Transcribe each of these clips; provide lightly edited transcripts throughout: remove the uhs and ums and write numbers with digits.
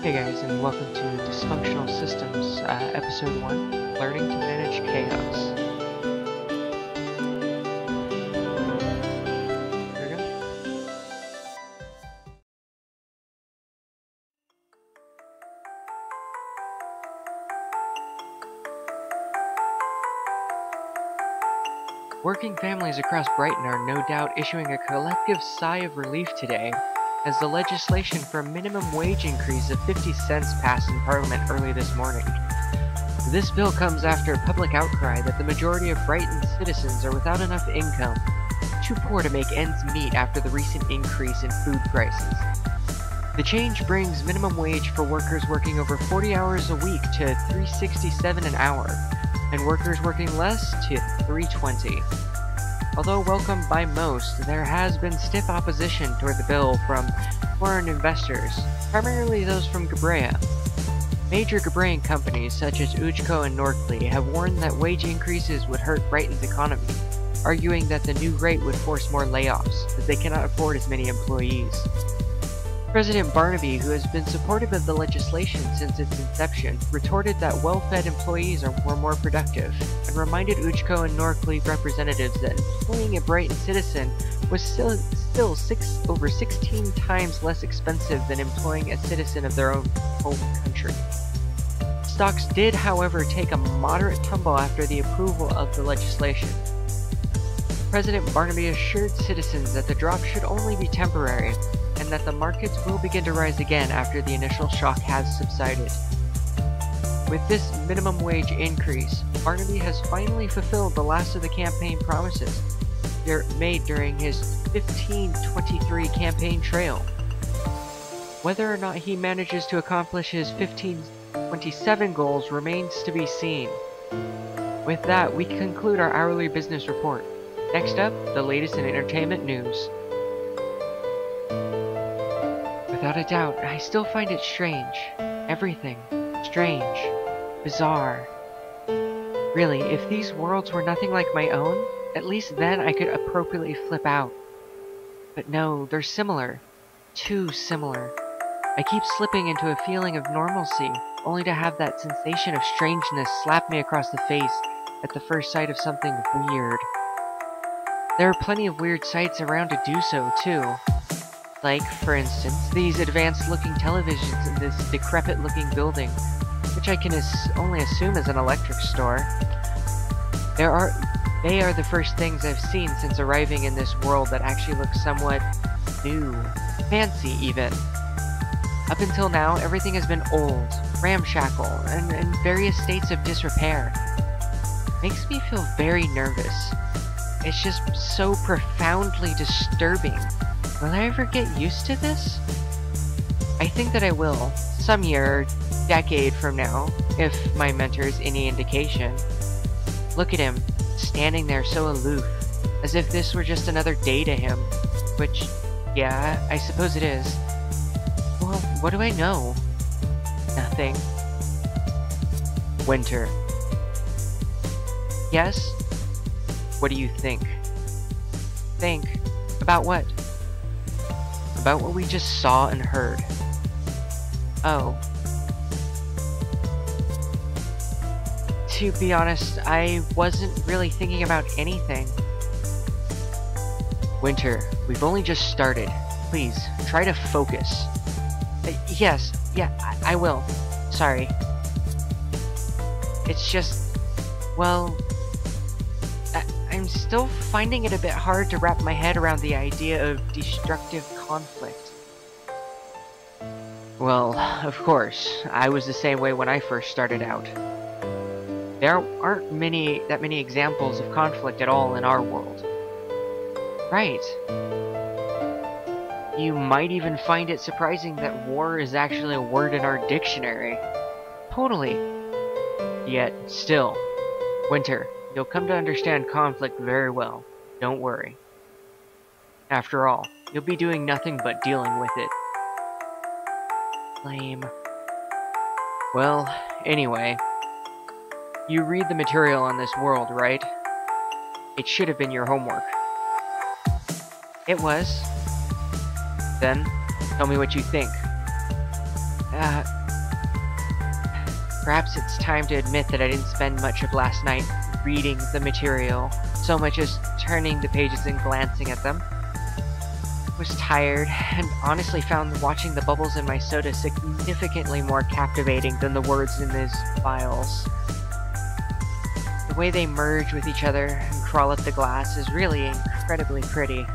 Hey guys, and welcome to Dysfunctional Systems, Episode 1, Learning to Manage Chaos. There we go. Working families across Brighton are no doubt issuing a collective sigh of relief today, as the legislation for a minimum wage increase of 50 cents passed in Parliament early this morning. This bill comes after a public outcry that the majority of Brighton's citizens are without enough income, too poor to make ends meet after the recent increase in food prices. The change brings minimum wage for workers working over 40 hours a week to $3.67 an hour, and workers working less to $3.20. Although welcomed by most, there has been stiff opposition toward the bill from foreign investors, primarily those from Gabrea. Major Gabrean companies such as Ujco and Norkley have warned that wage increases would hurt Brighton's economy, arguing that the new rate would force more layoffs, as they cannot afford as many employees. President Barnaby, who has been supportive of the legislation since its inception, retorted that well-fed employees were more productive, and reminded Ujco and Norkley representatives that employing a Brighton citizen was still over 16 times less expensive than employing a citizen of their own home country. Stocks did, however, take a moderate tumble after the approval of the legislation. President Barnaby assured citizens that the drop should only be temporary, and that the markets will begin to rise again after the initial shock has subsided. With this minimum wage increase, Barnaby has finally fulfilled the last of the campaign promises made during his 1523 campaign trail. Whether or not he manages to accomplish his 1527 goals remains to be seen. With that, we conclude our hourly business report. Next up, the latest in entertainment news. Without a doubt, I still find it strange. Everything. Strange. Bizarre. Really, if these worlds were nothing like my own, at least then I could appropriately flip out. But no, they're similar. Too similar. I keep slipping into a feeling of normalcy, only to have that sensation of strangeness slap me across the face at the first sight of something weird. There are plenty of weird sights around to do so, too. Like, for instance, these advanced-looking televisions in this decrepit-looking building, which I can only assume is an electric store. They are the first things I've seen since arriving in this world that actually looks somewhat new, fancy even. Up until now, everything has been old, ramshackle, and in various states of disrepair. Makes me feel very nervous. It's just so profoundly disturbing. Will I ever get used to this? I think that I will, some year or decade from now, if my mentor is any indication. Look at him, standing there so aloof, as if this were just another day to him, which, yeah, I suppose it is. Well, what do I know? Nothing. Winter. Yes? What do you think? Think? About what? About what we just saw and heard. Oh. To be honest, I wasn't really thinking about anything. Winter, we've only just started. Please, try to focus. Yes, I will. Sorry. It's just, well, I'm still finding it a bit hard to wrap my head around the idea of destructive conflict. Well, of course, I was the same way when I first started out. There aren't that many examples of conflict at all in our world. Right. You might even find it surprising that war is actually a word in our dictionary. Totally. Yet, still, Winter, you'll come to understand conflict very well. Don't worry. After all, you'll be doing nothing but dealing with it. Lame. Well, anyway. You read the material on this world, right? It should have been your homework. It was. Then, tell me what you think. Perhaps it's time to admit that I didn't spend much of last night reading the material, so much as turning the pages and glancing at them. I was tired, and honestly found watching the bubbles in my soda significantly more captivating than the words in these files. The way they merge with each other and crawl up the glass is really incredibly pretty.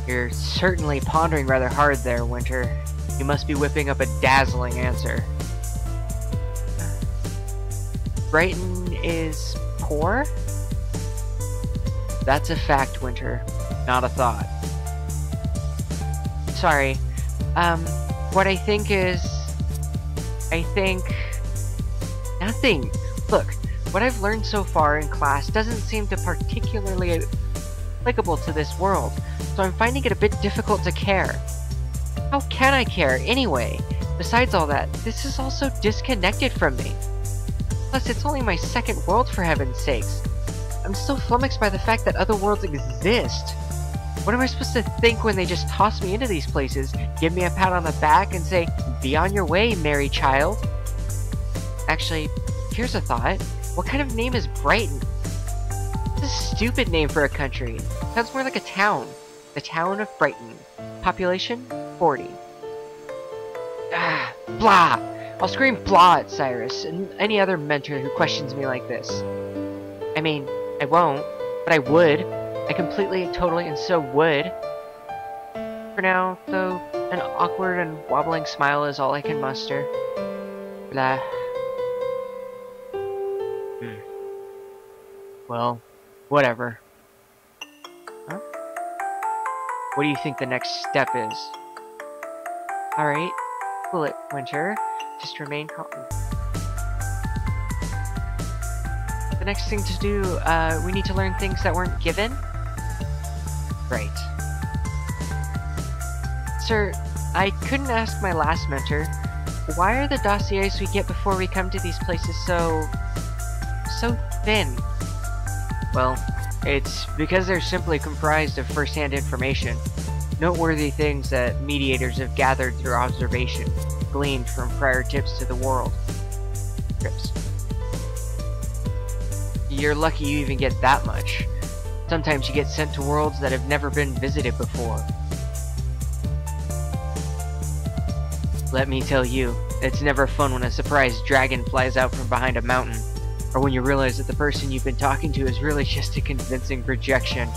You're certainly pondering rather hard there, Winter. You must be whipping up a dazzling answer. Brighton is poor? That's a fact, Winter, not a thought. Sorry. What I think is... nothing. Look, what I've learned so far in class doesn't seem to particularly applicable to this world, so I'm finding it a bit difficult to care. How can I care, anyway? Besides all that, this is also disconnected from me. Plus, it's only my second world, for heaven's sakes. I'm still flummoxed by the fact that other worlds exist. What am I supposed to think when they just toss me into these places, give me a pat on the back, and say, "Be on your way, merry child"? Actually, here's a thought. What kind of name is Brighton? It's a stupid name for a country. It sounds more like a town. The town of Brighton. Population? 40. Blah! I'll scream blah at Cyrus and any other mentor who questions me like this. I mean, I won't, but I would. I completely, totally, and so would. For now, though, an awkward and wobbling smile is all I can muster. Blah. Well, whatever. Huh? What do you think the next step is? Alright, cool it, Winter. Just remain calm. The next thing to do, we need to learn things that weren't given? Right. Sir, I couldn't ask my last mentor, why are the dossiers we get before we come to these places so thin? Well, it's because they're simply comprised of first-hand information, noteworthy things that mediators have gathered through observation, gleaned from prior trips to the world. You're lucky you even get that much. Sometimes you get sent to worlds that have never been visited before. Let me tell you, it's never fun when a surprise dragon flies out from behind a mountain, or when you realize that the person you've been talking to is really just a convincing projection,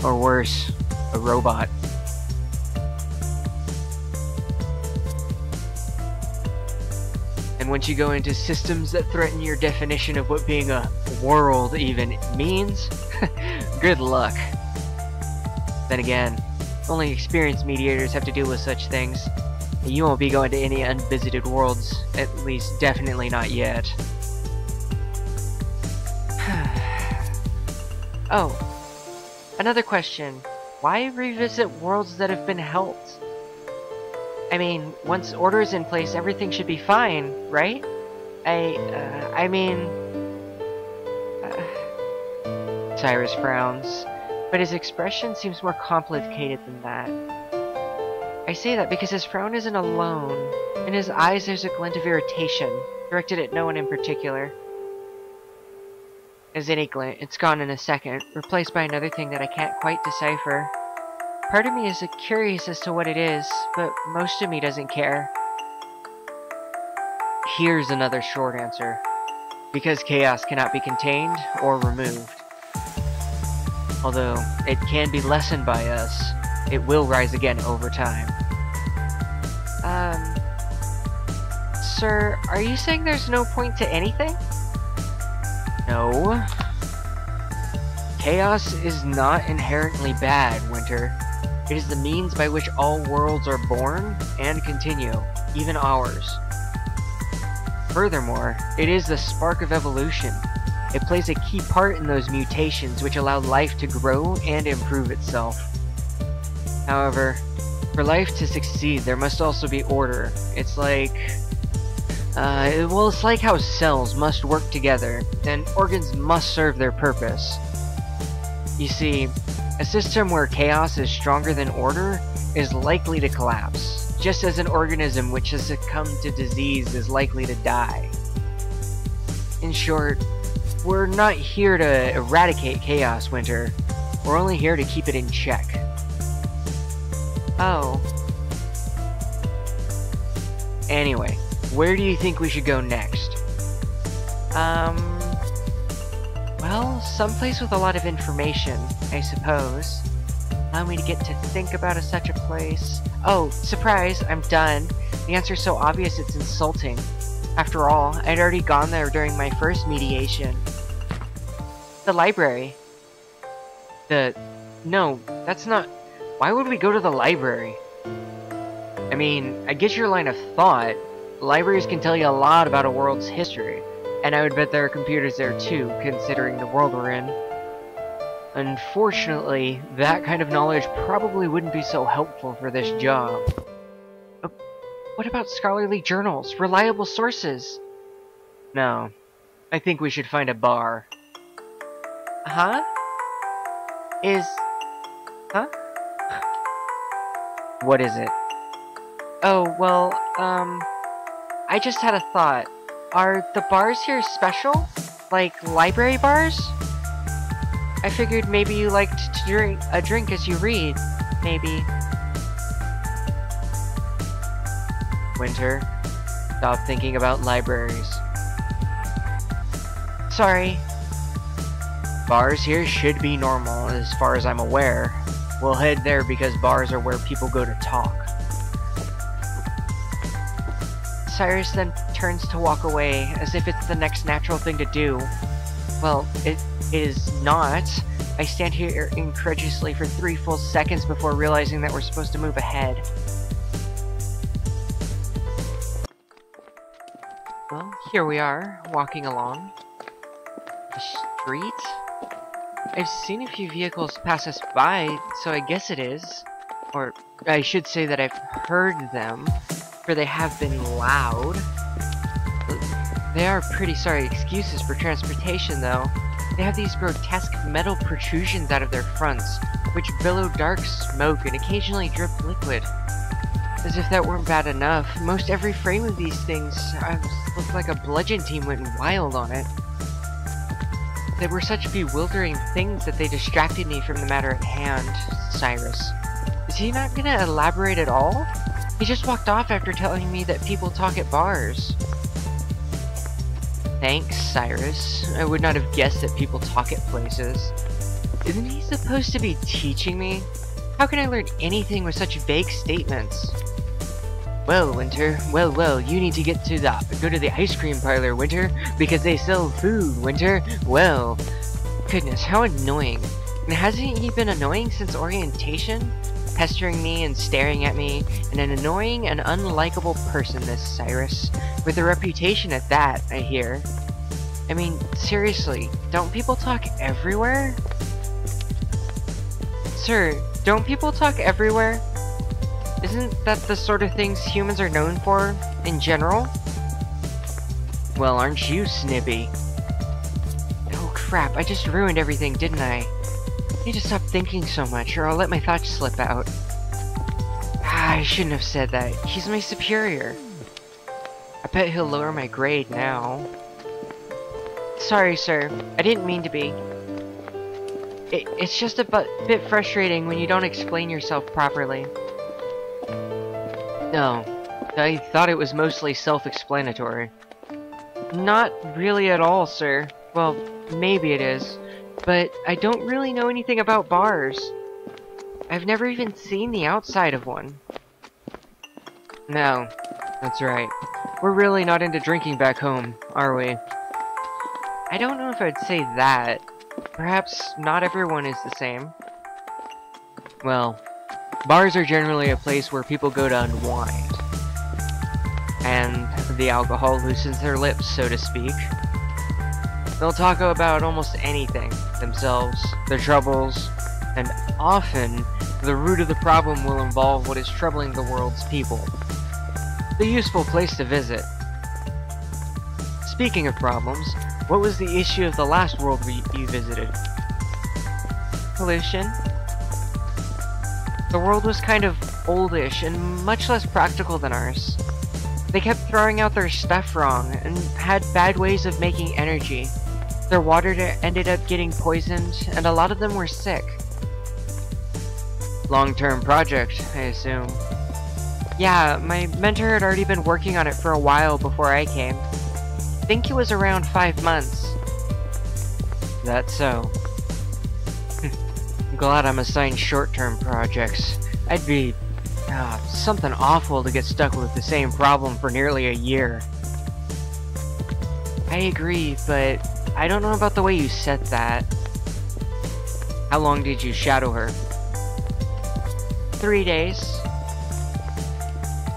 or worse, a robot. And once you go into systems that threaten your definition of what being a world even means, good luck. Then again, only experienced mediators have to deal with such things. You won't be going to any unvisited worlds, at least definitely not yet. Oh, another question. Why revisit worlds that have been helped? I mean, once order is in place, everything should be fine, right? I mean... Cyrus frowns, but his expression seems more complicated than that. I say that because his frown isn't alone. In his eyes there's a glint of irritation, directed at no one in particular. As any glint, it's gone in a second, replaced by another thing that I can't quite decipher. Part of me is curious as to what it is, but most of me doesn't care. Here's another short answer. Because chaos cannot be contained or removed. Although it can be lessened by us, it will rise again over time. Sir, are you saying there's no point to anything? No. Chaos is not inherently bad, Winter. It is the means by which all worlds are born and continue, even ours. Furthermore, it is the spark of evolution. It plays a key part in those mutations which allow life to grow and improve itself. However, for life to succeed, there must also be order. It's like... it's like how cells must work together, and organs must serve their purpose. You see, a system where chaos is stronger than order is likely to collapse, just as an organism which has succumbed to disease is likely to die. In short, we're not here to eradicate chaos, Winter. We're only here to keep it in check. Oh. Anyway, where do you think we should go next? Well, someplace with a lot of information, I suppose. Allow me to get to think about such a place. Oh, surprise, I'm done. The answer's so obvious it's insulting. After all, I'd already gone there during my first mediation. The library. No, that's not... Why would we go to the library? I mean, I get your line of thought. Libraries can tell you a lot about a world's history. And I would bet there are computers there too, considering the world we're in. Unfortunately, that kind of knowledge probably wouldn't be so helpful for this job. What about scholarly journals? Reliable sources? No. I think we should find a bar. Huh? Huh? What is it? Oh, well, I just had a thought. Are the bars here special? Like, library bars? I figured maybe you liked to drink a drink as you read. Maybe. Winter, stop thinking about libraries. Sorry. Bars here should be normal, as far as I'm aware. We'll head there because bars are where people go to talk. Cyrus then turns to walk away, as if it's the next natural thing to do. Well, it is not. I stand here incredulously for 3 full seconds before realizing that we're supposed to move ahead. Well, here we are, walking along the street. I've seen a few vehicles pass us by, so I guess it is. Or, I should say that I've heard them, for they have been loud. They are pretty sorry excuses for transportation, though. They have these grotesque metal protrusions out of their fronts, which billow dark smoke and occasionally drip liquid. As if that weren't bad enough, most every frame of these things looked like a bludgeon team went wild on it. They were such bewildering things that they distracted me from the matter at hand, Cyrus. Is he not gonna elaborate at all? He just walked off after telling me that people talk at bars. Thanks, Cyrus. I would not have guessed that people talk at places. Isn't he supposed to be teaching me? How can I learn anything with such vague statements? Well, Winter, well, you need to go to the ice cream parlor, Winter, because they sell food, Winter. Well, goodness, how annoying. And hasn't he been annoying since orientation? Pestering me and staring at me, and an annoying and unlikable person, this Cyrus. With a reputation at that, I hear. I mean, seriously, don't people talk everywhere? Sir, don't people talk everywhere? Isn't that the sort of things humans are known for, in general? Well, aren't you, Snippy? Oh crap, I just ruined everything, didn't I? I need to stop thinking so much, or I'll let my thoughts slip out. I shouldn't have said that. He's my superior. I bet he'll lower my grade now. Sorry, sir. I didn't mean to be. It's just a bit frustrating when you don't explain yourself properly. No, I thought it was mostly self-explanatory. Not really at all, sir. Well, maybe it is. But I don't really know anything about bars. I've never even seen the outside of one. No, that's right. We're really not into drinking back home, are we? I don't know if I'd say that. Perhaps not everyone is the same. Well, bars are generally a place where people go to unwind. And the alcohol loosens their lips, so to speak. They'll talk about almost anything. Themselves, their troubles, and often, the root of the problem will involve what is troubling the world's people. A useful place to visit. Speaking of problems, what was the issue of the last world you visited? Pollution? The world was kind of oldish and much less practical than ours. They kept throwing out their stuff wrong and had bad ways of making energy. Their water ended up getting poisoned, and a lot of them were sick. Long-term project, I assume. Yeah, my mentor had already been working on it for a while before I came. I think it was around 5 months. That's so. I'm glad I'm assigned short-term projects. I'd be something awful to get stuck with the same problem for nearly a year. I agree, but I don't know about the way you said that. How long did you shadow her? 3 days.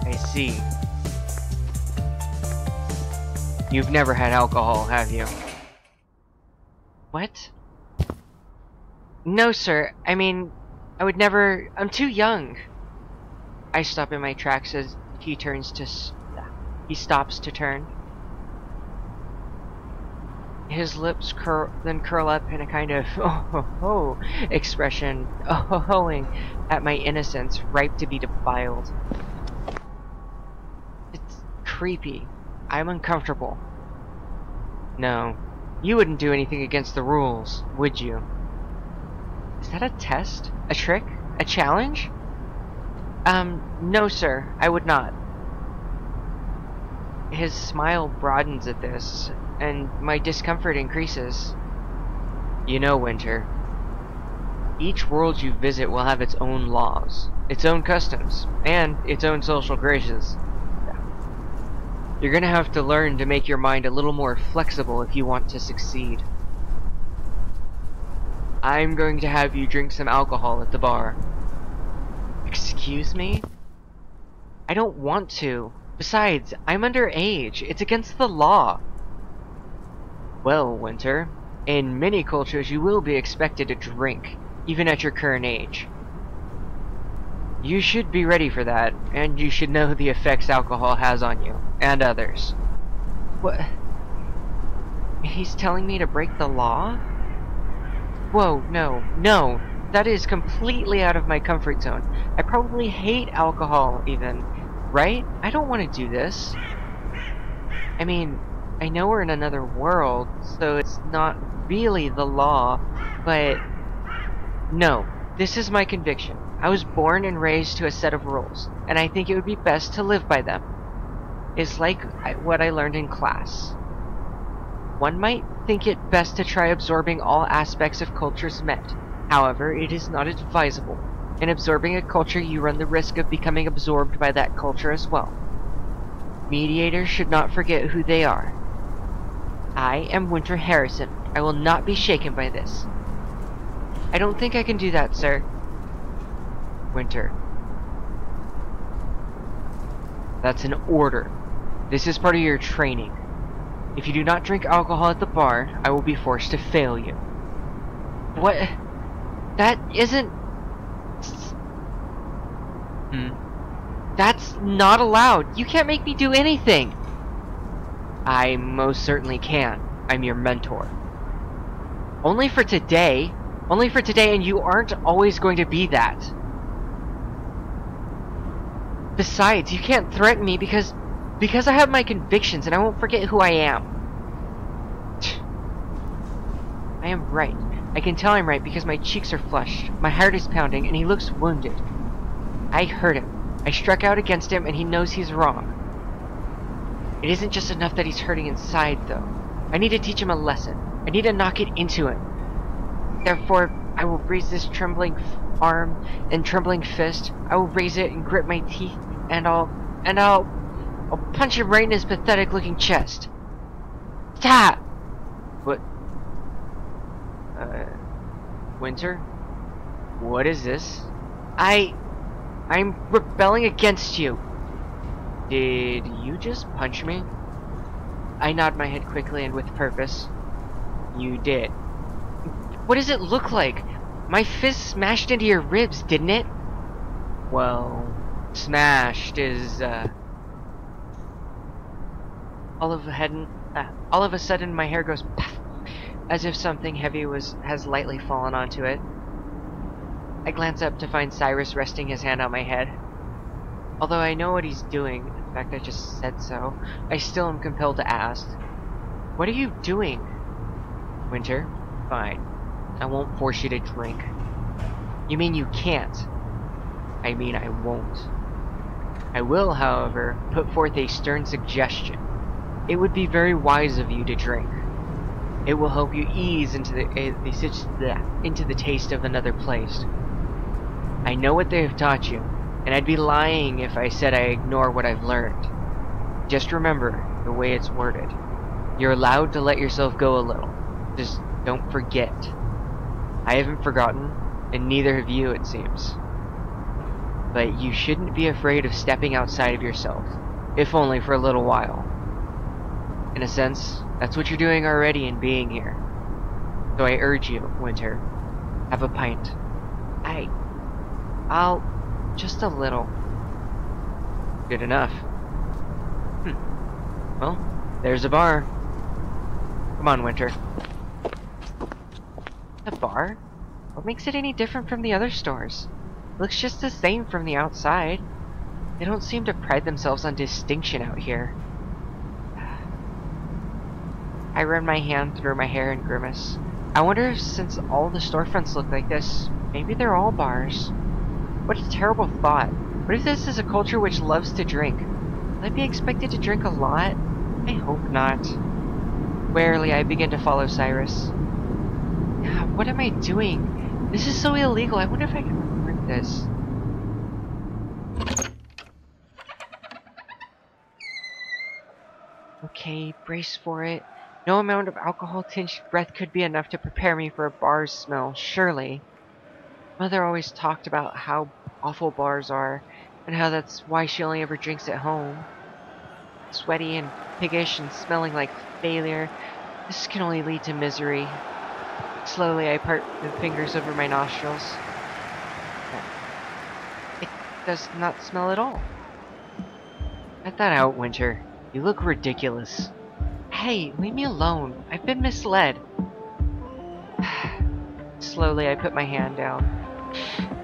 I see. You've never had alcohol, have you? What? No, sir. I mean, I would never... I'm too young. I stop in my tracks as he stops to turn. His lips then curl up in a kind of oh expression, oh-ho-hoing at my innocence, ripe to be defiled. It's creepy. I'm uncomfortable. No, you wouldn't do anything against the rules, would you? Is that a test? A trick? A challenge? No, sir, I would not. His smile broadens at this, and my discomfort increases. You know, Winter, each world you visit will have its own laws, its own customs, and its own social graces. You're gonna have to learn to make your mind a little more flexible if you want to succeed. I'm going to have you drink some alcohol at the bar. Excuse me? I don't want to. Besides, I'm underage. It's against the law. Well, Winter, in many cultures you will be expected to drink, even at your current age. You should be ready for that, and you should know the effects alcohol has on you, and others. What? He's telling me to break the law? Whoa, no. That is completely out of my comfort zone. I probably hate alcohol, even. Right? I don't want to do this. I mean, I know we're in another world, so it's not really the law, but... No, this is my conviction. I was born and raised to a set of rules, and I think it would be best to live by them. It's like what I learned in class. One might think it best to try absorbing all aspects of culture's met. However, it is not advisable. In absorbing a culture, you run the risk of becoming absorbed by that culture as well. Mediators should not forget who they are. I am Winter Harrison. I will not be shaken by this. I don't think I can do that, sir. Winter. That's an order. This is part of your training. If you do not drink alcohol at the bar, I will be forced to fail you. What? That isn't... That's not allowed. You can't make me do anything. I most certainly can. I'm your mentor. Only for today. Only for today, and you aren't always going to be that. Besides, you can't threaten me because I have my convictions and I won't forget who I am. I am right. I can tell I'm right because my cheeks are flushed, my heart is pounding, and he looks wounded. I hurt him. I struck out against him, and he knows he's wrong. It isn't just enough that he's hurting inside, though. I need to teach him a lesson. I need to knock it into him. Therefore, I will raise this trembling arm and trembling fist. I will raise it and grip my teeth, and I'll punch him right in his pathetic-looking chest. Ta! What? Winter? What is this? I'm rebelling against you. Did you just punch me? I nod my head quickly and with purpose. You did. What does it look like? My fist smashed into your ribs, didn't it? Well, smashed is, all of a sudden my hair goes puff, as if something heavy has lightly fallen onto it. I glance up to find Cyrus resting his hand on my head. Although I know what he's doing, in fact I just said so, I still am compelled to ask. What are you doing? Winter, fine. I won't force you to drink. You mean you can't? I mean I won't. I will, however, put forth a stern suggestion. It would be very wise of you to drink. It will help you ease into the taste of another place. I know what they have taught you, and I'd be lying if I said I ignore what I've learned. Just remember the way it's worded. You're allowed to let yourself go a little. Just don't forget. I haven't forgotten, and neither have you, it seems. But you shouldn't be afraid of stepping outside of yourself, if only for a little while. In a sense, that's what you're doing already in being here. So I urge you, Winter, have a pint. I'll... just a little. Good enough. Well, there's a bar. Come on, Winter. A bar? What makes it any different from the other stores? Looks just the same from the outside. They don't seem to pride themselves on distinction out here. I run my hand through my hair and grimace. I wonder if since all the storefronts look like this, maybe they're all bars. What a terrible thought. What if this is a culture which loves to drink? Will I be expected to drink a lot? I hope not. Warily, I begin to follow Cyrus. What am I doing? This is so illegal. I wonder if I can record this. Okay, brace for it. No amount of alcohol-tinged breath could be enough to prepare me for a bar's smell, surely. Mother always talked about how awful bars are, and how that's why she only ever drinks at home. Sweaty and piggish and smelling like failure, this can only lead to misery. Slowly I part the fingers over my nostrils. It does not smell at all. Cut that out, Winter. You look ridiculous. Hey, leave me alone. I've been misled. Slowly I put my hand down,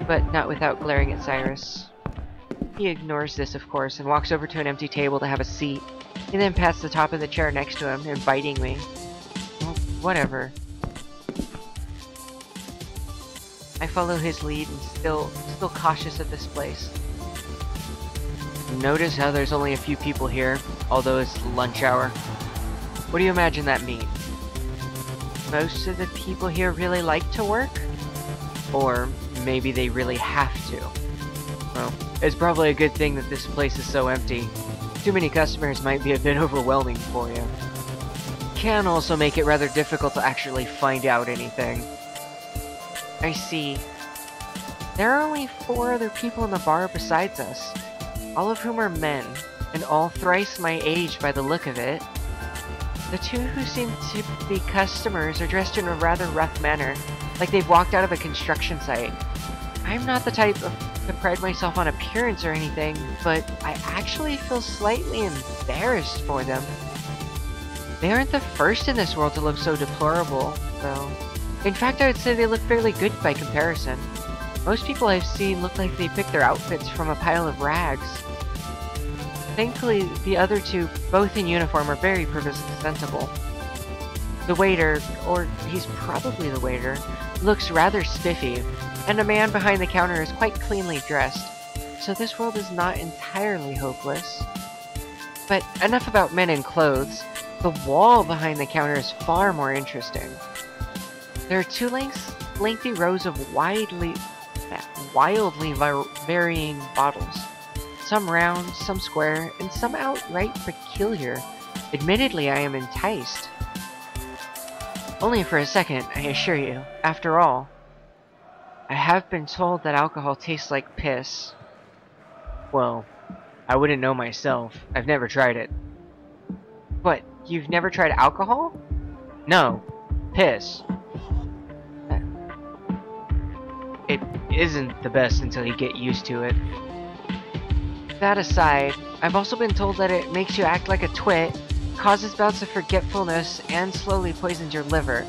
but not without glaring at Cyrus. He ignores this, of course, and walks over to an empty table to have a seat. He then pats the top of the chair next to him, inviting me. Well, whatever. I follow his lead and still cautious of this place. Notice how there's only a few people here, although it's lunch hour. What do you imagine that means? Most of the people here really like to work? Or maybe they really have to. Well, it's probably a good thing that this place is so empty. Too many customers might be a bit overwhelming for you. Can also make it rather difficult to actually find out anything. I see. There are only 4 other people in the bar besides us, all of whom are men, and all thrice my age by the look of it. The 2 who seem to be customers are dressed in a rather rough manner, like they've walked out of a construction site. I'm not the type to pride myself on appearance or anything, but I actually feel slightly embarrassed for them. They aren't the first in this world to look so deplorable, though. In fact, I would say they look fairly good by comparison. Most people I've seen look like they picked their outfits from a pile of rags. Thankfully, the other 2, both in uniform, are very presentable. The waiter, or he's probably the waiter, looks rather spiffy, and the man behind the counter is quite cleanly dressed, so this world is not entirely hopeless. But enough about men in clothes. The wall behind the counter is far more interesting. There are 2 lengthy rows of wildly varying bottles. Some round, some square, and some outright peculiar. Admittedly, I am enticed. Only for a second, I assure you. After all, I have been told that alcohol tastes like piss. Well, I wouldn't know myself. I've never tried it. What? You've never tried alcohol? No. Piss. It isn't the best until you get used to it. That aside, I've also been told that it makes you act like a twit, causes bouts of forgetfulness, and slowly poisons your liver.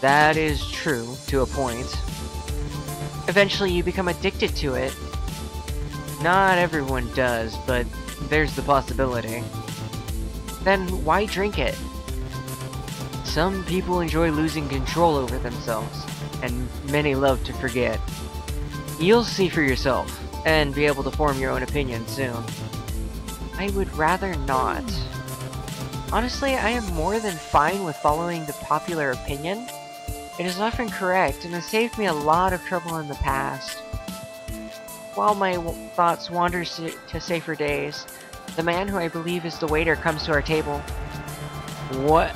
That is true, to a point. Eventually you become addicted to it. Not everyone does, but there's the possibility. Then why drink it? Some people enjoy losing control over themselves, and many love to forget. You'll see for yourself, and be able to form your own opinion soon. I would rather not. Honestly, I am more than fine with following the popular opinion. It is often correct, and has saved me a lot of trouble in the past. While my thoughts wander to safer days, the man who I believe is the waiter comes to our table. What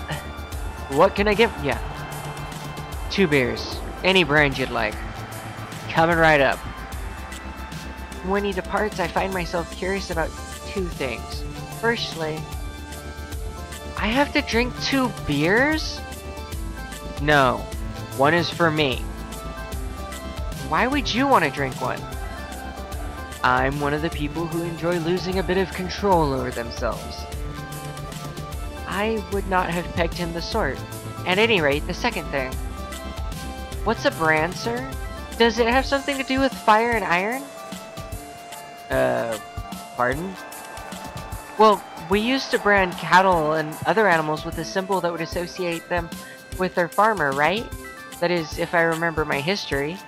can I get? Yeah. 2 beers. Any brand you'd like. Coming right up. When he departs, I find myself curious about 2 things. Firstly, I have to drink 2 beers? No. 1 is for me. Why would you want to drink 1? I'm one of the people who enjoy losing a bit of control over themselves. I would not have pegged him the sort. At any rate, the second thing. What's a brand, sir? Does it have something to do with fire and iron? Pardon? Well, we used to brand cattle and other animals with a symbol that would associate them with their farmer, right? That is, if I remember my history.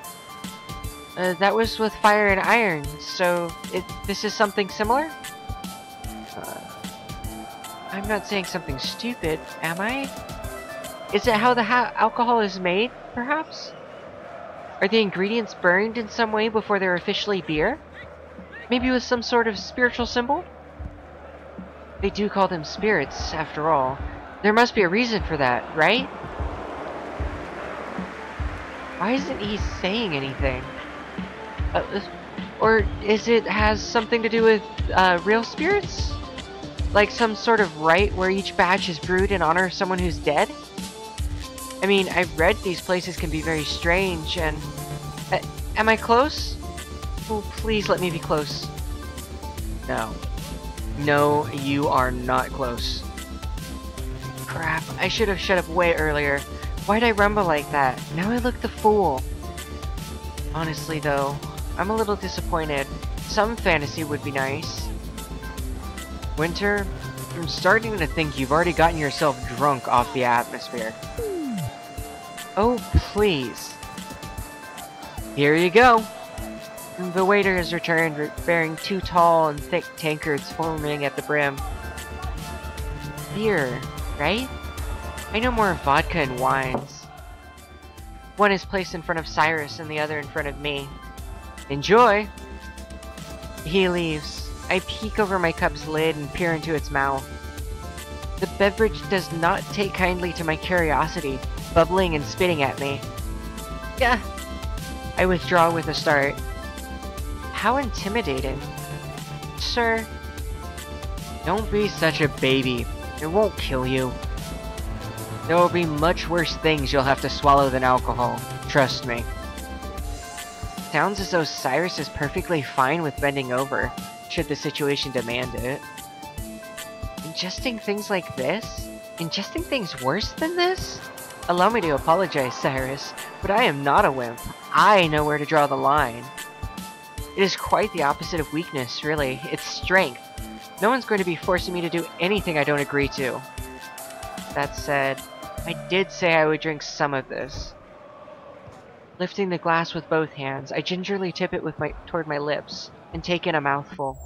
That was with fire and iron, so this is something similar? I'm not saying something stupid, am I? Is it how the alcohol is made, perhaps? Are the ingredients burned in some way before they're officially beer? Maybe with some sort of spiritual symbol? They do call them spirits, after all. There must be a reason for that, right? Why isn't he saying anything? Or is it has something to do with real spirits? Like some sort of rite where each batch is brewed in honor of someone who's dead? I mean, I've read these places can be very strange and... am I close? Oh, please let me be close. No. No, you are not close. Crap, I should have shut up way earlier. Why'd I rumble like that? Now I look the fool. Honestly though, I'm a little disappointed. Some fantasy would be nice. Winter, I'm starting to think you've already gotten yourself drunk off the atmosphere. Oh, please. Here you go. The waiter has returned, bearing 2 tall and thick tankards foaming at the brim. Beer, right? I know more of vodka and wines. One is placed in front of Cyrus and the other in front of me. Enjoy! He leaves. I peek over my cup's lid and peer into its mouth. The beverage does not take kindly to my curiosity, bubbling and spitting at me. Yeah. I withdraw with a start. How intimidating. Sir, don't be such a baby. It won't kill you. There will be much worse things you'll have to swallow than alcohol. Trust me. Sounds as though Cyrus is perfectly fine with bending over, should the situation demand it. Ingesting things like this? Ingesting things worse than this? Allow me to apologize, Cyrus, but I am not a wimp. I know where to draw the line. It is quite the opposite of weakness, really. It's strength. No one's going to be forcing me to do anything I don't agree to. That said, I did say I would drink some of this. Lifting the glass with both hands, I gingerly tip it with toward my lips, and take in a mouthful.